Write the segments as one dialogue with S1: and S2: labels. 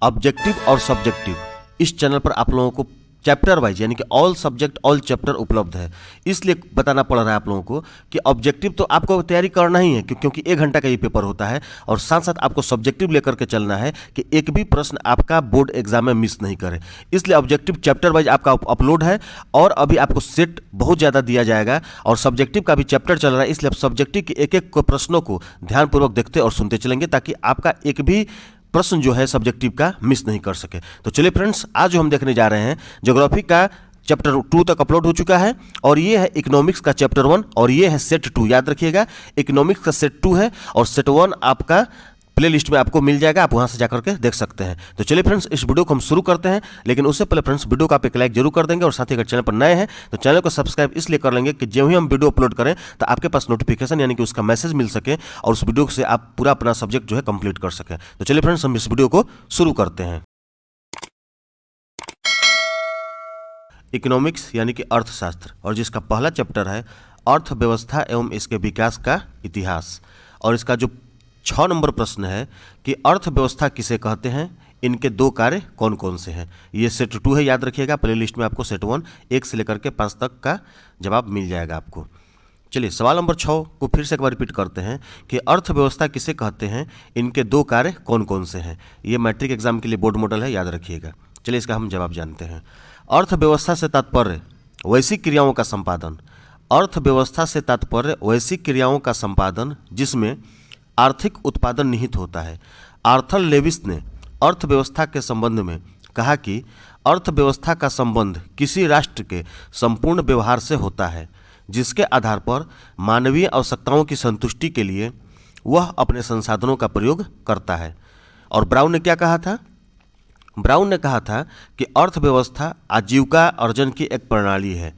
S1: Objective और subjective इस channel पर आप लोगों को चैप्टर वाइज यानी कि ऑल सब्जेक्ट ऑल चैप्टर उपलब्ध है। इसलिए बताना पड़ रहा है आप लोगों को कि ऑब्जेक्टिव तो आपको तैयारी करना ही है क्योंकि 1 घंटा का ये पेपर होता है, और साथ साथ आपको सब्जेक्टिव लेकर के चलना है कि एक भी प्रश्न आपका बोर्ड एग्जाम में मिस नहीं करे। इसलिए ऑब्जेक्टिव चैप्टर वाइज आपका अपलोड है, और अभी आपको सेट बहुत ज़्यादा दिया जाएगा, और सब्जेक्टिव का भी चैप्टर चल रहा है। इसलिए आप सब्जेक्टिव के एक एक प्रश्नों को ध्यानपूर्वक देखते और सुनते चलेंगे ताकि आपका एक भी प्रश्न जो है सब्जेक्टिव का मिस नहीं कर सके। तो चलिए फ्रेंड्स, आज जो हम देखने जा रहे हैं ज्योग्राफी का चैप्टर 2 तक अपलोड हो चुका है, और ये है इकोनॉमिक्स का चैप्टर 1 और ये है सेट 2। याद रखिएगा, इकोनॉमिक्स का सेट 2 है और सेट 1 आपका प्ले लिस्ट में आपको मिल जाएगा, आप वहां से जाकर के देख सकते हैं। तो चलिए फ्रेंड्स, इस वीडियो को हम शुरू करते हैं, लेकिन उससे पहले फ्रेंड्स वीडियो को आप एक लाइक जरूर कर देंगे, और साथ ही अगर चैनल पर नए हैं तो चैनल को सब्सक्राइब इसलिए कर लेंगे कि जब ही हम वीडियो अपलोड करें तो आपके पास नोटिफिकेशन यानी कि उसका मैसेज मिल सके, और उस वीडियो से आप पूरा अपना सब्जेक्ट जो है कंप्लीट कर सकें। तो चलिए फ्रेंड्स, हम इस वीडियो को शुरू करते हैं। इकोनॉमिक्स यानी कि अर्थशास्त्र, और जिसका पहला चैप्टर है अर्थव्यवस्था एवं इसके विकास का इतिहास, और इसका जो 6 नंबर प्रश्न है कि अर्थव्यवस्था किसे कहते हैं, इनके 2 कार्य कौन कौन से हैं। ये सेट 2 है, याद रखिएगा। प्ले लिस्ट में आपको सेट 1 1 से लेकर के 5 तक का जवाब मिल जाएगा आपको। चलिए सवाल नंबर 6 को फिर से एक बार रिपीट करते हैं कि अर्थव्यवस्था किसे कहते हैं, इनके 2 कार्य कौन कौन से हैं। ये मैट्रिक एग्जाम के लिए बोर्ड मॉडल है, याद रखिएगा। चलिए इसका हम जवाब जानते हैं। अर्थव्यवस्था से तात्पर्य वैश्विक क्रियाओं का संपादन। अर्थव्यवस्था से तात्पर्य वैश्विक क्रियाओं का संपादन जिसमें आर्थिक उत्पादन निहित होता है। आर्थर लेविस ने अर्थव्यवस्था के संबंध में कहा कि अर्थव्यवस्था का संबंध किसी राष्ट्र के संपूर्ण व्यवहार से होता है जिसके आधार पर मानवीय आवश्यकताओं की संतुष्टि के लिए वह अपने संसाधनों का प्रयोग करता है। और ब्राउन ने क्या कहा था? ब्राउन ने कहा था कि अर्थव्यवस्था आजीविका अर्जन की एक प्रणाली है।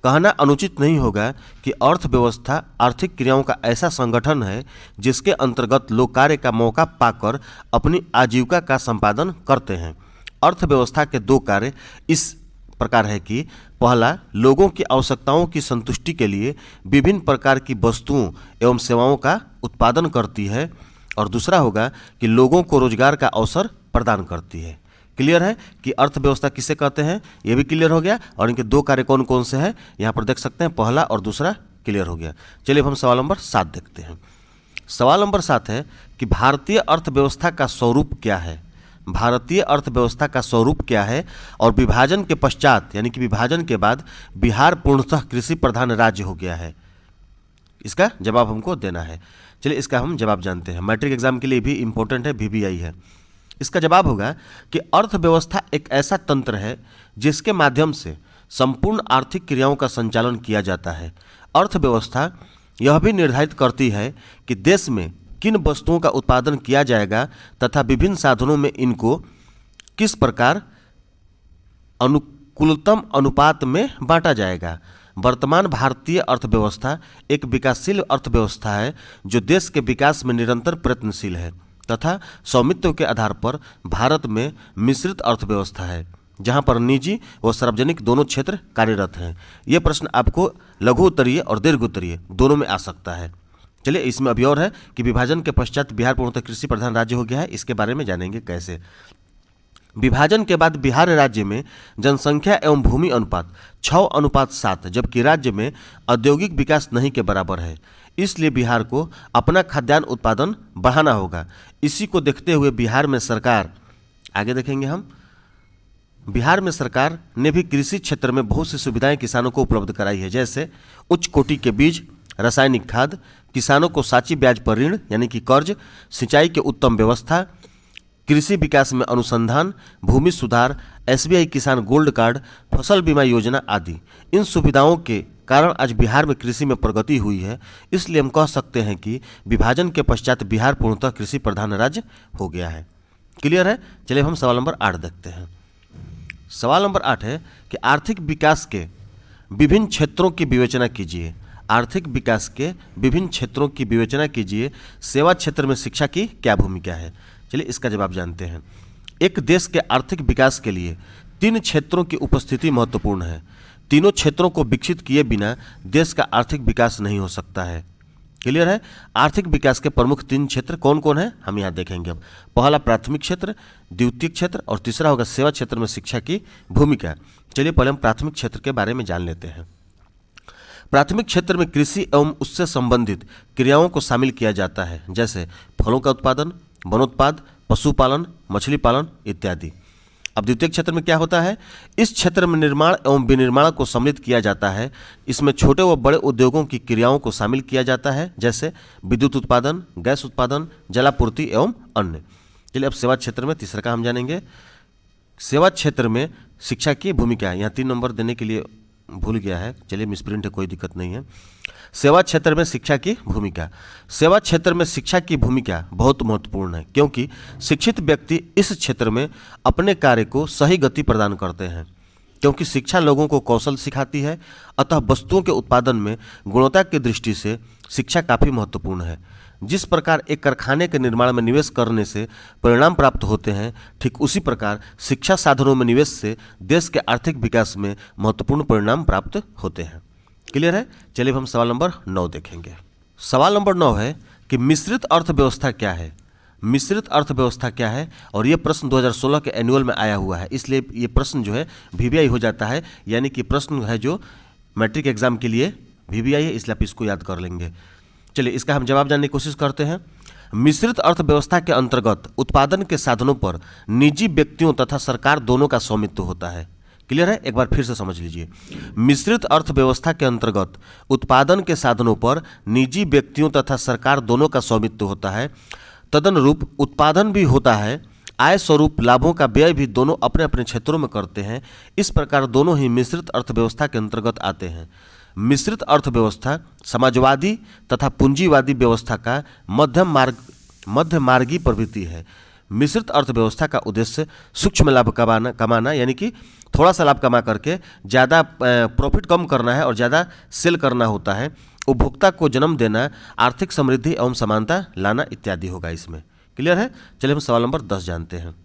S1: कहना अनुचित नहीं होगा कि अर्थव्यवस्था आर्थिक क्रियाओं का ऐसा संगठन है जिसके अंतर्गत लोग कार्य का मौका पाकर अपनी आजीविका का संपादन करते हैं। अर्थव्यवस्था के 2 कार्य इस प्रकार है कि पहला, लोगों की आवश्यकताओं की संतुष्टि के लिए विभिन्न प्रकार की वस्तुओं एवं सेवाओं का उत्पादन करती है, और दूसरा होगा कि लोगों को रोजगार का अवसर प्रदान करती है। क्लियर है कि अर्थव्यवस्था किसे कहते हैं, ये भी क्लियर हो गया, और इनके 2 कार्य कौन कौन से हैं यहाँ पर देख सकते हैं, पहला और दूसरा क्लियर हो गया। चलिए अब हम सवाल नंबर 7 देखते हैं। सवाल नंबर 7 है कि भारतीय अर्थव्यवस्था का स्वरूप क्या है। भारतीय अर्थव्यवस्था का स्वरूप क्या है, और विभाजन के पश्चात यानी कि विभाजन के बाद बिहार पूर्णतः कृषि प्रधान राज्य हो गया है। इसका जवाब हमको देना है। चलिए इसका हम जवाब जानते हैं, मैट्रिक एग्जाम के लिए भी इंपॉर्टेंट है, VBI है। इसका जवाब होगा कि अर्थव्यवस्था एक ऐसा तंत्र है जिसके माध्यम से संपूर्ण आर्थिक क्रियाओं का संचालन किया जाता है। अर्थव्यवस्था यह भी निर्धारित करती है कि देश में किन वस्तुओं का उत्पादन किया जाएगा तथा विभिन्न साधनों में इनको किस प्रकार अनुकूलतम अनुपात में बांटा जाएगा। वर्तमान भारतीय अर्थव्यवस्था एक विकासशील अर्थव्यवस्था है जो देश के विकास में निरंतर प्रयत्नशील है तथा स्वामित्व के आधार पर भारत में मिश्रित अर्थव्यवस्था है जहां पर निजी व सार्वजनिक दोनों क्षेत्र कार्यरत हैं। यह प्रश्न आपको लघु उत्तरीय और दीर्घ उत्तरीय दोनों में आ सकता है। चलिए इसमें अभी और है कि विभाजन के पश्चात बिहार पूर्णतः कृषि प्रधान राज्य हो गया है। इसके बारे में जानेंगे कैसे। विभाजन के बाद बिहार राज्य में जनसंख्या एवं भूमि अनुपात 6:7, जबकि राज्य में औद्योगिक विकास नहीं के बराबर है। इसलिए बिहार को अपना खाद्यान्न उत्पादन बढ़ाना होगा। इसी को देखते हुए बिहार में सरकार, आगे देखेंगे हम, बिहार में सरकार ने भी कृषि क्षेत्र में बहुत सी सुविधाएं किसानों को उपलब्ध कराई है, जैसे उच्च कोटि के बीज, रासायनिक खाद, किसानों को साची ब्याज पर ऋण यानी कि कर्ज, सिंचाई के उत्तम व्यवस्था, कृषि विकास में अनुसंधान, भूमि सुधार, SBI किसान गोल्ड कार्ड, फसल बीमा योजना आदि। इन सुविधाओं के कारण आज बिहार में कृषि में प्रगति हुई है। इसलिए हम कह सकते हैं कि विभाजन के पश्चात बिहार पूर्णतः कृषि प्रधान राज्य हो गया है। क्लियर है। चलिए हम सवाल नंबर 8 देखते हैं। सवाल नंबर 8 है कि आर्थिक विकास के विभिन्न क्षेत्रों की विवेचना कीजिए। आर्थिक विकास के विभिन्न क्षेत्रों की विवेचना कीजिए। सेवा क्षेत्र में शिक्षा की क्या भूमिका है। चलिए इसका जवाब जानते हैं। एक देश के आर्थिक विकास के लिए 3 क्षेत्रों की उपस्थिति महत्वपूर्ण है। तीनों क्षेत्रों को विकसित किए बिना देश का आर्थिक विकास नहीं हो सकता है। क्लियर है। आर्थिक विकास के प्रमुख 3 क्षेत्र कौन कौन है हम यहाँ देखेंगे। अब पहला प्राथमिक क्षेत्र, द्वितीयक क्षेत्र और तीसरा होगा सेवा क्षेत्र में शिक्षा की भूमिका। चलिए पहले हम प्राथमिक क्षेत्र के बारे में जान लेते हैं। प्राथमिक क्षेत्र में कृषि एवं उससे संबंधित क्रियाओं को शामिल किया जाता है, जैसे फलों का उत्पादन, वनोत्पाद, पशुपालन, मछली पालन इत्यादि। अब द्वितीय क्षेत्र में क्या होता है, इस क्षेत्र में निर्माण एवं विनिर्माण को सम्मिलित किया जाता है। इसमें छोटे व बड़े उद्योगों की क्रियाओं को शामिल किया जाता है, जैसे विद्युत उत्पादन, गैस उत्पादन, जलापूर्ति एवं अन्य। चलिए अब सेवा क्षेत्र में तीसरा का हम जानेंगे। सेवा क्षेत्र में शिक्षा की भूमिका, यहाँ 3 नंबर देने के लिए भूल गया है, चलिए मिसप्रिंट है, कोई दिक्कत नहीं है। सेवा क्षेत्र में शिक्षा की भूमिका। सेवा क्षेत्र में शिक्षा की भूमिका बहुत महत्वपूर्ण है, क्योंकि शिक्षित व्यक्ति इस क्षेत्र में अपने कार्य को सही गति प्रदान करते हैं। क्योंकि शिक्षा लोगों को कौशल सिखाती है, अतः वस्तुओं के उत्पादन में गुणवत्ता की दृष्टि से शिक्षा काफ़ी महत्वपूर्ण है। जिस प्रकार एक कारखाने के निर्माण में निवेश करने से परिणाम प्राप्त होते हैं, ठीक उसी प्रकार शिक्षा साधनों में निवेश से देश के आर्थिक विकास में महत्वपूर्ण परिणाम प्राप्त होते हैं। क्लियर है। चलिए हम सवाल नंबर 9 देखेंगे। सवाल नंबर 9 है कि मिश्रित अर्थव्यवस्था क्या है। मिश्रित अर्थव्यवस्था क्या है, और ये प्रश्न 2016 के एनुअल में आया हुआ है, इसलिए ये प्रश्न जो है VVI हो जाता है, यानी कि प्रश्न है जो मैट्रिक एग्जाम के लिए VVI है, इसलिए आप इसको याद कर लेंगे। चलिए इसका हम जवाब जानने की कोशिश करते हैं। मिश्रित अर्थव्यवस्था के अंतर्गत उत्पादन के साधनों पर निजी व्यक्तियों तथा सरकार दोनों का स्वामित्व होता है। क्लियर है, एक बार फिर से समझ लीजिए। मिश्रित अर्थव्यवस्था के अंतर्गत उत्पादन के साधनों पर निजी व्यक्तियों तथा सरकार दोनों का स्वामित्व होता है। तदनुरूप उत्पादन भी होता है, आय स्वरूप लाभों का व्यय भी दोनों अपने अपने क्षेत्रों में करते हैं। इस प्रकार दोनों ही मिश्रित अर्थव्यवस्था के अंतर्गत आते हैं। मिश्रित अर्थव्यवस्था समाजवादी तथा पूंजीवादी व्यवस्था का मध्य मार्गी प्रवृत्ति है। मिश्रित अर्थव्यवस्था का उद्देश्य सूक्ष्म लाभ कमाना यानी कि थोड़ा सा लाभ कमा करके ज़्यादा प्रॉफिट कम करना है और ज़्यादा सेल करना होता है। उपभोक्ता को जन्म देना, आर्थिक समृद्धि एवं समानता लाना इत्यादि होगा इसमें। क्लियर है। चलिए हम सवाल नंबर 10 जानते हैं।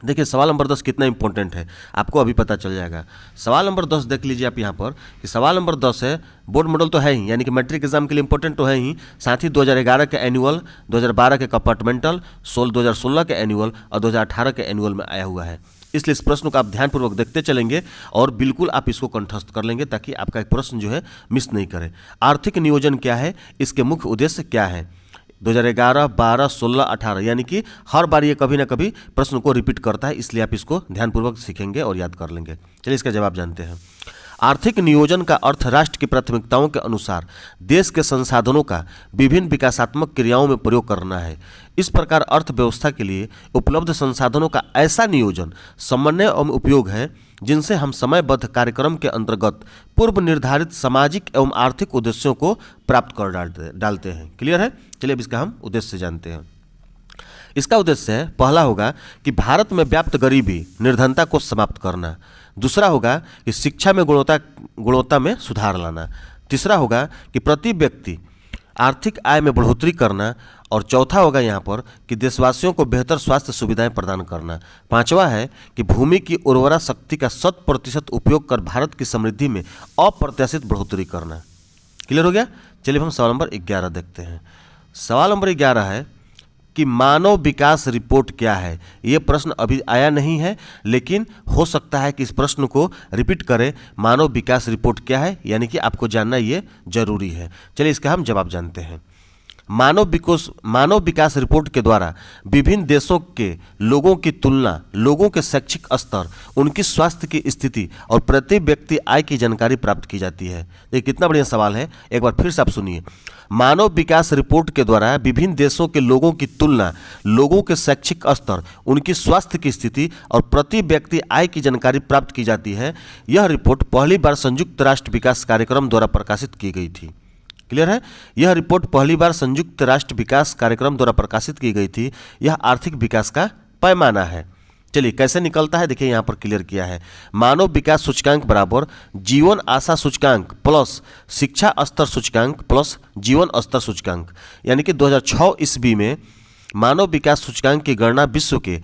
S1: देखिए सवाल नंबर 10 कितना इंपॉर्टेंट है आपको अभी पता चल जाएगा। सवाल नंबर 10 देख लीजिए आप यहाँ पर कि सवाल नंबर 10 है, बोर्ड मॉडल तो है ही, यानी कि मैट्रिक एग्जाम के लिए इंपॉर्टेंट तो है ही, साथ ही 2011 के एनुअल, 2012 के कंपार्टमेंटल, 2016 के एनुअल और 2018 के एनुअल में आया हुआ है। इसलिए इस प्रश्न को आप ध्यानपूर्वक देखते चलेंगे और बिल्कुल आप इसको कंठस्थ कर लेंगे, ताकि आपका एक प्रश्न जो है मिस नहीं करे। आर्थिक नियोजन क्या है, इसके मुख्य उद्देश्य क्या है। 2011, 12, 16, 18 यानी कि हर बार ये कभी ना कभी प्रश्न को रिपीट करता है, इसलिए आप इसको ध्यानपूर्वक सीखेंगे और याद कर लेंगे। चलिए इसका जवाब जानते हैं। आर्थिक नियोजन का अर्थ राष्ट्र की प्राथमिकताओं के अनुसार देश के संसाधनों का विभिन्न विकासात्मक क्रियाओं में प्रयोग करना है। इस प्रकार अर्थव्यवस्था के लिए उपलब्ध संसाधनों का ऐसा नियोजन, समन्वय एवं उपयोग है जिनसे हम समयबद्ध कार्यक्रम के अंतर्गत पूर्व निर्धारित सामाजिक एवं आर्थिक उद्देश्यों को प्राप्त कर डालते हैं। क्लियर है। चलिए अब इसका हम उद्देश्य जानते हैं। इसका उद्देश्य है, पहला होगा कि भारत में व्याप्त गरीबी निर्धनता को समाप्त करना। दूसरा होगा कि शिक्षा में गुणवत्ता में सुधार लाना। तीसरा होगा कि प्रति व्यक्ति आर्थिक आय में बढ़ोतरी करना। और चौथा होगा यहाँ पर कि देशवासियों को बेहतर स्वास्थ्य सुविधाएं प्रदान करना। पांचवा है कि भूमि की उर्वरा शक्ति का 100% उपयोग कर भारत की समृद्धि में अप्रत्याशित बढ़ोतरी करना। क्लियर हो गया। चलिए हम सवाल नंबर 11 देखते हैं। सवाल नंबर 11 है कि मानव विकास रिपोर्ट क्या है। ये प्रश्न अभी आया नहीं है, लेकिन हो सकता है कि इस प्रश्न को रिपीट करें। मानव विकास रिपोर्ट क्या है, यानी कि आपको जानना ये जरूरी है। चलिए इसका हम जवाब जानते हैं। मानव विकास रिपोर्ट के द्वारा विभिन्न देशों के लोगों की तुलना, लोगों के शैक्षिक स्तर, उनकी स्वास्थ्य की स्थिति और प्रति व्यक्ति आय की जानकारी प्राप्त की जाती है। ये कितना बढ़िया सवाल है, एक बार फिर से आप सुनिए। मानव विकास रिपोर्ट के द्वारा विभिन्न देशों के लोगों की तुलना, लोगों के शैक्षिक स्तर, उनकी स्वास्थ्य की स्थिति और प्रति व्यक्ति आय की जानकारी प्राप्त की जाती है। यह रिपोर्ट पहली बार संयुक्त राष्ट्र विकास कार्यक्रम द्वारा प्रकाशित की गई थी। क्लियर है। यह रिपोर्ट पहली बार संयुक्त राष्ट्र विकास कार्यक्रम द्वारा प्रकाशित की गई थी। यह आर्थिक विकास का पैमाना है। चलिए कैसे निकलता है, देखिए यहाँ पर क्लियर किया है। मानव विकास सूचकांक बराबर जीवन आशा सूचकांक प्लस शिक्षा स्तर सूचकांक प्लस जीवन स्तर सूचकांक, यानी कि 2006 ईस्वी में मानव विकास सूचकांक की गणना विश्व के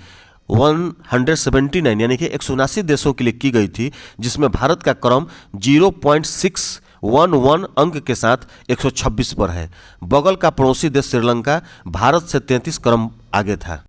S1: 179 यानी कि 179 देशों के लिए की गई थी, जिसमें भारत का क्रम 0.6 1 अंक के साथ 126 पर है। बगल का पड़ोसी देश श्रीलंका भारत से 33 क्रम आगे था।